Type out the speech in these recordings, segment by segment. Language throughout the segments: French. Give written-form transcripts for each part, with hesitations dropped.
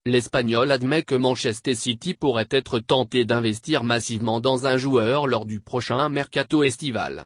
l'Espagnol admet que Manchester City pourrait être tenté d'investir massivement dans un joueur lors du prochain mercato estival.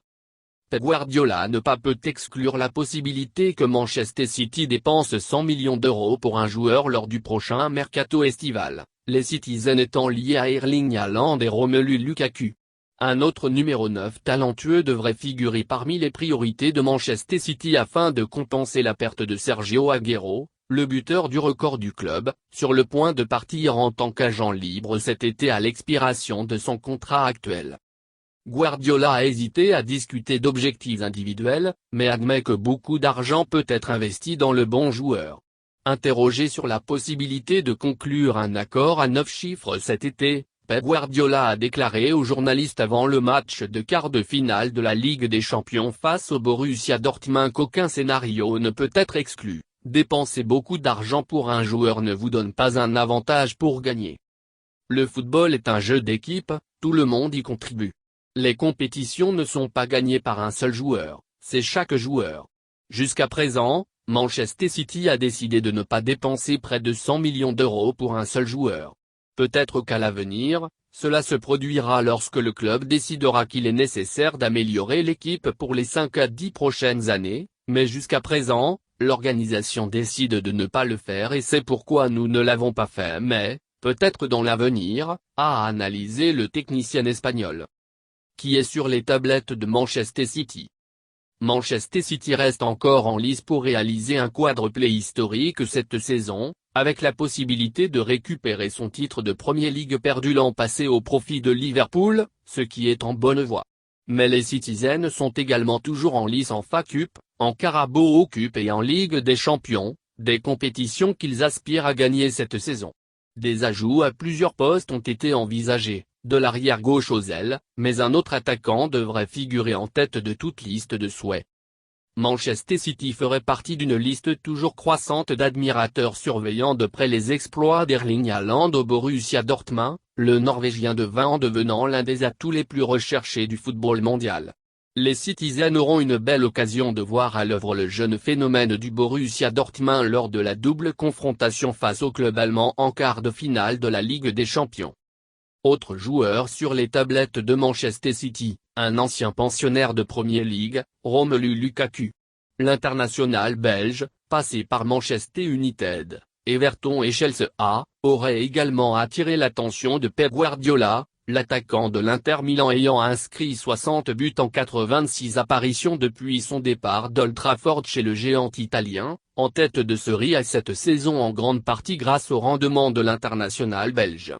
Pep Guardiola ne peut exclure la possibilité que Manchester City dépense 100 millions d'euros pour un joueur lors du prochain mercato estival, les Citizens étant liés à Erling Haaland et Romelu Lukaku. Un autre numéro 9 talentueux devrait figurer parmi les priorités de Manchester City afin de compenser la perte de Sergio Aguero, le buteur du record du club, sur le point de partir en tant qu'agent libre cet été à l'expiration de son contrat actuel. Guardiola a hésité à discuter d'objectifs individuels, mais admet que beaucoup d'argent peut être investi dans le bon joueur. Interrogé sur la possibilité de conclure un accord à 9 chiffres cet été, Pep Guardiola a déclaré aux journalistes avant le match de quart de finale de la Ligue des Champions face au Borussia Dortmund qu'aucun scénario ne peut être exclu. Dépenser beaucoup d'argent pour un joueur ne vous donne pas un avantage pour gagner. Le football est un jeu d'équipe, tout le monde y contribue. Les compétitions ne sont pas gagnées par un seul joueur, c'est chaque joueur. Jusqu'à présent, Manchester City a décidé de ne pas dépenser près de 100 millions d'euros pour un seul joueur. Peut-être qu'à l'avenir, cela se produira lorsque le club décidera qu'il est nécessaire d'améliorer l'équipe pour les 5 à 10 prochaines années, mais jusqu'à présent, l'organisation décide de ne pas le faire et c'est pourquoi nous ne l'avons pas fait mais, peut-être dans l'avenir, a analysé le technicien espagnol. Qui est sur les tablettes de Manchester City. Manchester City reste encore en lice pour réaliser un quadruplé historique cette saison, avec la possibilité de récupérer son titre de Premier League perdu l'an passé au profit de Liverpool, ce qui est en bonne voie. Mais les Citizens sont également toujours en lice en FA Cup, en Carabao Cup et en Ligue des Champions, des compétitions qu'ils aspirent à gagner cette saison. Des ajouts à plusieurs postes ont été envisagés, de l'arrière gauche aux ailes, mais un autre attaquant devrait figurer en tête de toute liste de souhaits. Manchester City ferait partie d'une liste toujours croissante d'admirateurs surveillant de près les exploits d'Erling Haaland au Borussia Dortmund, le Norvégien de 20 ans devenant l'un des atouts les plus recherchés du football mondial. Les Citizens auront une belle occasion de voir à l'œuvre le jeune phénomène du Borussia Dortmund lors de la double confrontation face au club allemand en quart de finale de la Ligue des Champions. Autre joueur sur les tablettes de Manchester City, un ancien pensionnaire de Premier League, Romelu Lukaku. L'international belge, passé par Manchester United, Everton et Chelsea aurait également attiré l'attention de Pep Guardiola, l'attaquant de l'Inter Milan ayant inscrit 60 buts en 86 apparitions depuis son départ d'Old Trafford chez le géant italien, en tête de série à cette saison en grande partie grâce au rendement de l'international belge.